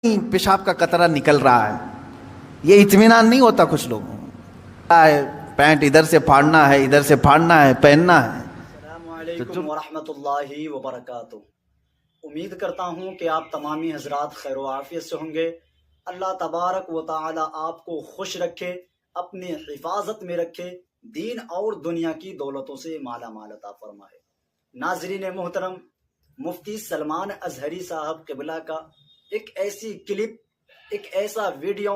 पेशाब का कतरा निकल रहा है, ये इत्मीनान नहीं होता कुछ लोगों को। पैंट इधर से फाड़ना है, इधर से फाड़ना है, पहनना है। अस्सलामुअलैकुम वरहमतुल्लाहि वबरकातुहू। उम्मीद करता हूँ कि आप तमामी हजरात खैर व आफियत से होंगे। अल्लाह तबारक व तआला आपको खुश रखे, अपनी हिफाजत में रखे, दीन और दुनिया की दौलतों से माला माल अता फरमाए। नाज़रीन मोहतरम, मुफ्ती सलमान अजहरी साहब क़िबला का एक ऐसी क्लिप, एक ऐसा वीडियो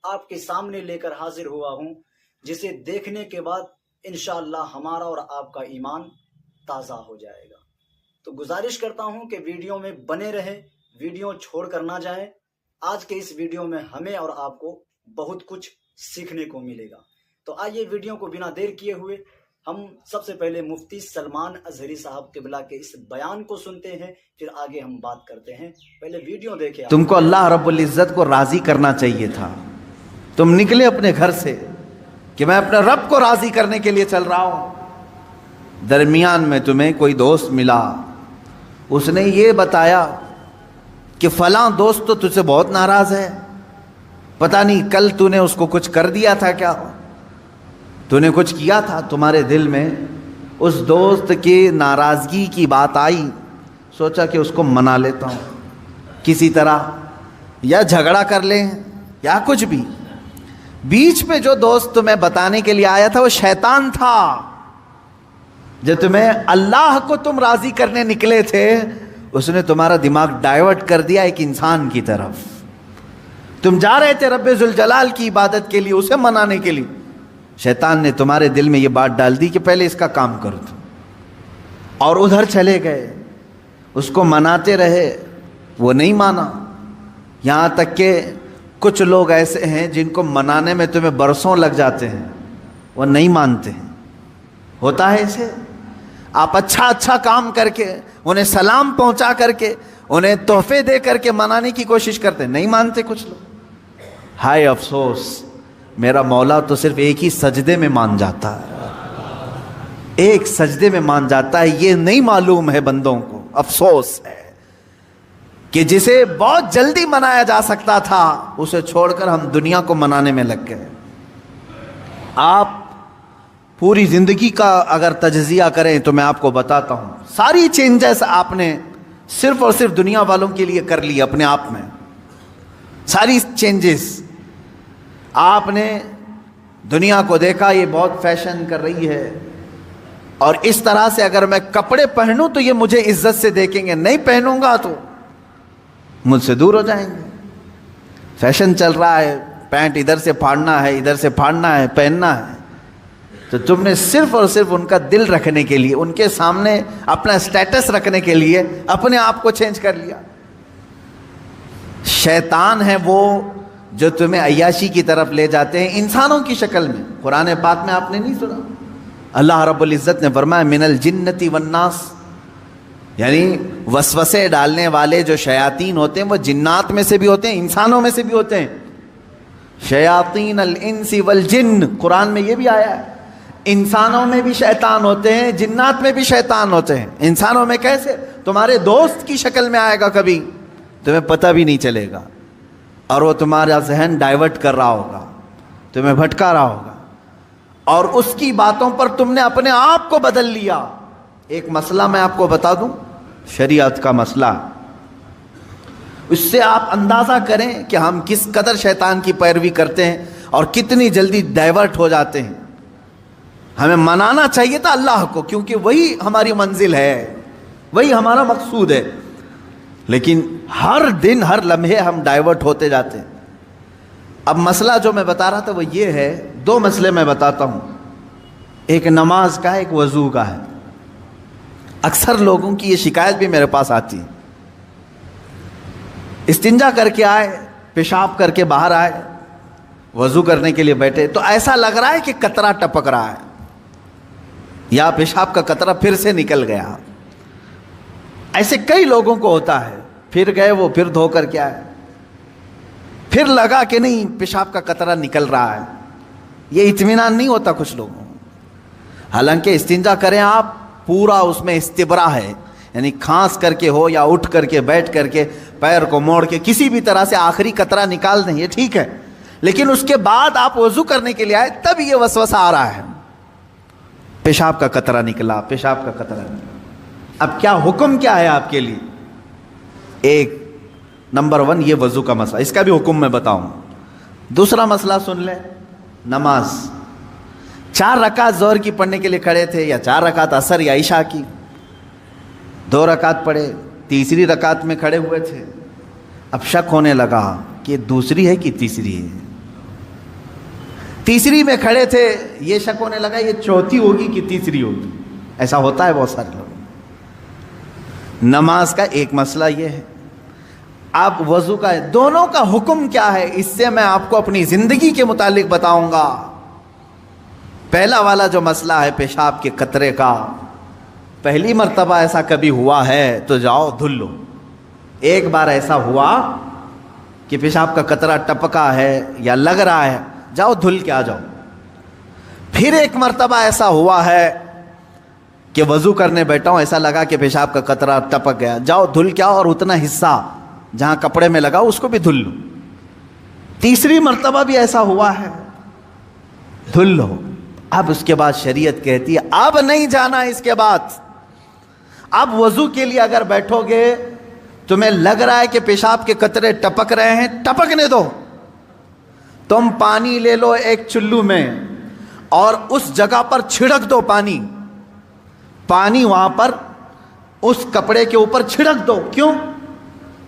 आपके सामने लेकर हाजिर हुआ हूँ जिसे देखने के बाद इंशाअल्लाह हमारा और आपका ईमान ताज़ा हो जाएगा। तो गुजारिश करता हूँ कि वीडियो में बने रहे, वीडियो छोड़ कर ना जाएं। आज के इस वीडियो में हमें और आपको बहुत कुछ सीखने को मिलेगा। तो आइए वीडियो को बिना देर किए हुए हम सबसे पहले मुफ्ती सलमान अजहरी साहब क़िबला के इस बयान को सुनते हैं, फिर आगे हम बात करते हैं। पहले वीडियो देखें। तुमको अल्लाह रब्बुल इज़्ज़त को राज़ी करना चाहिए था। तुम निकले अपने घर से कि मैं अपने रब को राज़ी करने के लिए चल रहा हूँ। दरमियान में तुम्हें कोई दोस्त मिला, उसने ये बताया कि फ़लाँ दोस्त तो तुझसे बहुत नाराज़ है, पता नहीं कल तूने उसको कुछ कर दिया था क्या, तूने कुछ किया था, तुम्हारे दिल में उस दोस्त की नाराज़गी की बात आई, सोचा कि उसको मना लेता हूँ किसी तरह, या झगड़ा कर लें या कुछ भी। बीच में जो दोस्त तुम्हें बताने के लिए आया था वो शैतान था। जब तुम्हें अल्लाह को तुम राज़ी करने निकले थे, उसने तुम्हारा दिमाग डाइवर्ट कर दिया एक इंसान की तरफ। तुम जा रहे थे रब्बे जुल जलाल की इबादत के लिए, उसे मनाने के लिए, शैतान ने तुम्हारे दिल में ये बात डाल दी कि पहले इसका काम करो तुम, और उधर चले गए, उसको मनाते रहे, वो नहीं माना। यहाँ तक कि कुछ लोग ऐसे हैं जिनको मनाने में तुम्हें बरसों लग जाते हैं, वो नहीं मानते हैं। होता है ऐसे, आप अच्छा काम करके, उन्हें सलाम पहुँचा करके, उन्हें तोहफे दे करके मनाने की कोशिश करते, नहीं मानते कुछ लोग। हाय अफसोस, मेरा मौला तो सिर्फ एक ही सजदे में मान जाता है, एक सजदे में मान जाता है। ये नहीं मालूम है बंदों को। अफसोस है कि जिसे बहुत जल्दी मनाया जा सकता था, उसे छोड़कर हम दुनिया को मनाने में लग गए। आप पूरी जिंदगी का अगर तजज़िया करें तो मैं आपको बताता हूँ, सारी चेंजेस आपने सिर्फ और सिर्फ दुनिया वालों के लिए कर ली अपने आप में। सारी चेंजेस आपने दुनिया को देखा, ये बहुत फैशन कर रही है, और इस तरह से अगर मैं कपड़े पहनूं तो ये मुझे इज्जत से देखेंगे, नहीं पहनूंगा तो मुझसे दूर हो जाएंगे। फैशन चल रहा है, पैंट इधर से फाड़ना है, इधर से फाड़ना है, पहनना है। तो तुमने सिर्फ और सिर्फ उनका दिल रखने के लिए, उनके सामने अपना स्टेटस रखने के लिए अपने आप को चेंज कर लिया। शैतान है वो जो तुम्हें अय्याशी की तरफ ले जाते हैं इंसानों की शक्ल में। कुरान पाक में आपने नहीं सुना, अल्लाह रब्बुल इज़्ज़त ने फरमाया मिनल जिन्नति वन्नास, यानी वसवसे डालने वाले जो शयातीन होते हैं वो जिन्नात में से भी होते हैं, इंसानों में से भी होते हैं। शयातीन अल इंसी वल जिन्न, कुरान में ये भी आया है, इंसानों में भी शैतान होते हैं, जिन्नात में भी शैतान होते हैं। इंसानों में कैसे? तुम्हारे दोस्त की शक्ल में आएगा, कभी तुम्हें पता भी नहीं चलेगा, और वो तुम्हारा जहन डाइवर्ट कर रहा होगा, तुम्हें भटका रहा होगा, और उसकी बातों पर तुमने अपने आप को बदल लिया। एक मसला मैं आपको बता दूं, शरीयत का मसला, उससे आप अंदाज़ा करें कि हम किस कदर शैतान की पैरवी करते हैं और कितनी जल्दी डाइवर्ट हो जाते हैं। हमें मनाना चाहिए था अल्लाह को, क्योंकि वही हमारी मंजिल है, वही हमारा मकसूद है, लेकिन हर दिन हर लम्हे हम डाइवर्ट होते जाते हैं। अब मसला जो मैं बता रहा था वो ये है, दो मसले मैं बताता हूँ, एक नमाज का है, एक वज़ू का है। अक्सर लोगों की ये शिकायत भी मेरे पास आती है, इस्तिंजा करके आए, पेशाब करके बाहर आए, वज़ू करने के लिए बैठे तो ऐसा लग रहा है कि कतरा टपक रहा है, या पेशाब का कतरा फिर से निकल गया। ऐसे कई लोगों को होता है, फिर गए वो, फिर धो कर क्या है, फिर लगा कि नहीं पेशाब का कतरा निकल रहा है। ये इत्मीनान नहीं होता कुछ लोगों को। हालांकि इस्तिंजा करें आप, पूरा उसमें इस्तिबरा है, یعنی کھانس کر کے ہو یا اٹھ کر کے بیٹھ کر کے پیر کو موڑ کے کسی بھی طرح سے آخری قطرہ نکال دیں، یہ ٹھیک ہے، لیکن اس کے بعد آپ وضو کرنے کے لیے آئے تب یہ وسوسہ آ رہا ہے، پیشاب کا قطرہ نکلا، پیشاب کا قطرہ نکلا، اب کیا حکم کیا ہے آپ کے لیے؟ ایک نمبر 1 یہ وضو کا مسئلہ، اس کا بھی حکم میں بتاؤں۔ دوسرا مسئلہ سن لیں، نماز 4 رکعت ظہر کی پڑھنے کے لیے کھڑے تھے، یا 4 رکعت عصر یا عشاء کی، 2 رکعت پڑھے، تیسری رکعت میں کھڑے ہوئے تھے، اب شک ہونے لگا کہ دوسری ہے کہ تیسری ہے، تیسری میں کھڑے تھے، یہ شک ہونے لگا یہ چوتھی ہوگی کہ تیسری ہوگی، ایسا ہوتا ہے بہت سارے لوگ۔ نماز کا ایک مسئلہ یہ ہے، آپ وضو کا ہے، دونوں کا حکم کیا ہے اس سے میں آپ کو اپنی زندگی کے متعلق بتاؤں گا۔ پہلا والا جو مسئلہ ہے پیشاب کے قطرے کا، پہلی مرتبہ ایسا کبھی ہوا ہے تو جاؤ دھل لو، ایک بار ایسا ہوا کہ پیشاب کا قطرہ ٹپکا ہے یا لگ رہا ہے، جاؤ دھل کے آ جاؤ۔ پھر ایک مرتبہ ایسا ہوا ہے کہ وضو کرنے بیٹھا ہوں، ایسا لگا کہ پیشاب کا قطرہ ٹپک گیا، جاؤ دھل کے آؤ اور اتنا حصہ جہاں کپڑے میں لگا اس کو بھی دھل لو۔ تیسری مرتبہ بھی ایسا ہوا ہے، دھل لو۔ اب اس کے بعد شریعت کہتی ہے اب نہیں جانا، اس کے بعد اب وضو کے لیے اگر بیٹھو گے تمہیں لگ رہا ہے کہ پیشاب کے قطرے ٹپک رہے ہیں، ٹپکنے دو، تم پانی لے لو ایک چلو میں اور اس جگہ پر چھڑک دو، پانی وہاں پر اس کپڑے کے اوپر چھڑک دو۔ کیوں؟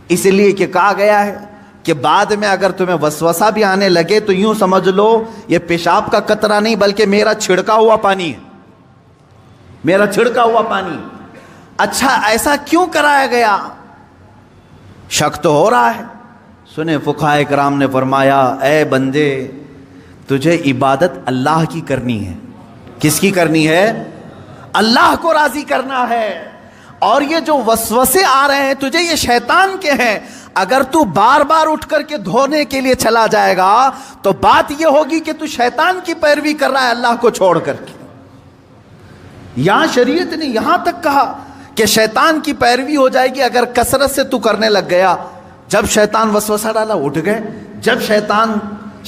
اس لیے کہ کہا گیا ہے کہ بعد میں اگر تمہیں وسوسہ بھی آنے لگے تو یوں سمجھ لو یہ پیشاب کا قطرہ نہیں بلکہ میرا چھڑکا ہوا پانی ہے، میرا چھڑکا ہوا پانی۔ اچھا ایسا کیوں کرایا گیا؟ شک تو ہو رہا ہے۔ سنیں فقہاء کرام نے فرمایا اے بندے تجھے عبادت اللہ کی کرنی ہے۔ کس کی کرنی ہے؟ اللہ کو راضی کرنا ہے، اور یہ جو وسوسے آ رہے ہیں تجھے یہ شیطان کے ہیں، اگر تو بار بار اٹھ کر کے دھونے کے لیے چلا جائے گا تو بات یہ ہوگی کہ تو شیطان کی پیروی کر رہا ہے اللہ کو چھوڑ کر کے۔ یہاں شریعت نے یہاں تک کہا کہ شیطان کی پیروی ہو جائے گی اگر کثرت سے تو کرنے لگ گیا، جب شیطان وسوسہ ڈالا اٹھ گئے، جب شیطان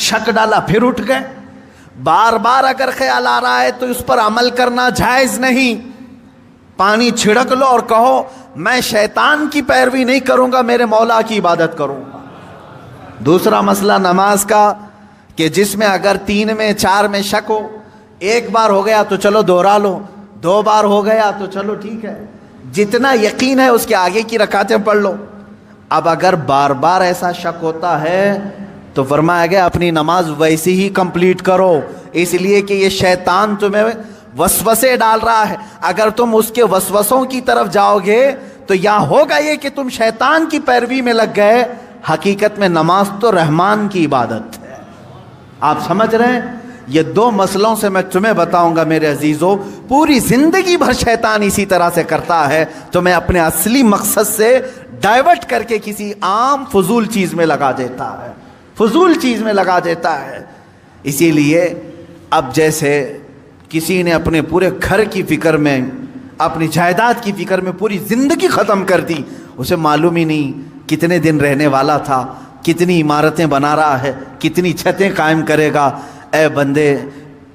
شک ڈالا پھر اٹھ گئے۔ بار بار اگر خیال آ رہا ہے تو اس پر عمل کرنا جائز نہیں، پانی چھڑک لو اور کہو میں شیطان کی پیروی نہیں کروں گا، میرے مولا کی عبادت کروں گا۔ دوسرا مسئلہ نماز کا کہ جس میں اگر 3 میں 4 میں شک ہو، ایک بار ہو گیا تو چلو دوہرا لو، 2 بار ہو گیا تو چلو ٹھیک ہے، جتنا یقین ہے اس کے آگے کی رکعتیں پڑھ لو۔ اب اگر بار بار ایسا شک ہوتا ہے تو فرمایا گیا اپنی نماز ویسی ہی کمپلیٹ کرو، اس لیے کہ یہ شیطان تمہیں وسوسے ڈال رہا ہے، اگر تم اس کے وسوسوں کی طرف جاؤ گے تو یہاں ہوگا یہ کہ تم شیطان کی پیروی میں لگ گئے۔ حقیقت میں نماز تو رحمان کی عبادت ہے۔ آپ سمجھ رہے ہیں؟ یہ 2 مسئلوں سے میں تمہیں بتاؤں گا میرے عزیزو، پوری زندگی بھر شیطان اسی طرح سے کرتا ہے، تمہیں اپنے اصلی مقصد سے ڈائیورٹ کر کے کسی عام فضول چیز میں لگا دیتا ہے، فضول چیز میں لگا دیتا ہے۔ اسی لیے اب جیسے کسی نے اپنے پورے گھر کی فکر میں، اپنی جائیداد کی فکر میں پوری زندگی ختم کر دی، اسے معلوم ہی نہیں کتنے دن رہنے والا تھا، کتنی عمارتیں بنا رہا ہے، کتنی چھتیں قائم کرے گا۔ اے بندے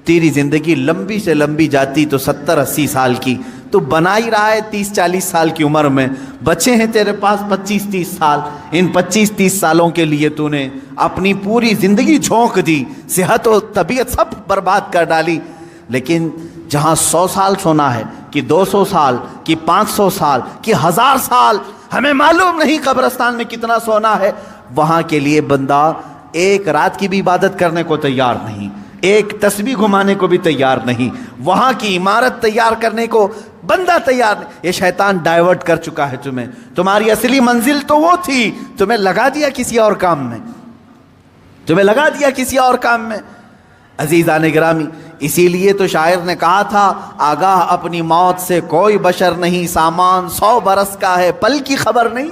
تیری زندگی لمبی سے لمبی جاتی تو 70-80 سال کی، تو بنا ہی رہا ہے 30-40 سال کی عمر میں، بچے ہیں تیرے پاس 25-30 سال، ان 25-30 سالوں کے لیے تو نے اپنی پوری زندگی جھونک دی، صحت و طبیعت سب برباد کر ڈالی۔ لیکن جہاں 100 سال سونا ہے کہ 200 سال کہ 500 سال کہ 1000 سال، ہمیں معلوم نہیں قبرستان میں کتنا سونا ہے، وہاں کے لیے بندہ ایک رات کی بھی عبادت کرنے کو تیار نہیں، ایک تسبیح گھمانے کو بھی تیار نہیں، وہاں کی عمارت تیار کرنے کو بندہ تیار نہیں۔ یہ شیطان ڈائیورٹ کر چکا ہے تمہیں، تمہاری اصلی منزل تو وہ تھی، تمہیں لگا دیا کسی اور کام میں، تمہیں لگا دیا کسی اور کام میں۔ عزیزان گرامی، اسی لیے تو شاعر نے کہا تھا آگاہ اپنی موت سے کوئی بشر نہیں، سامان 100 برس کا ہے پل کی خبر نہیں،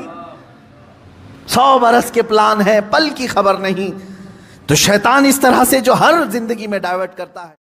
100 برس کے پلان ہے پل کی خبر نہیں۔ تو شیطان اس طرح سے جو ہر زندگی میں ڈائیورٹ کرتا ہے۔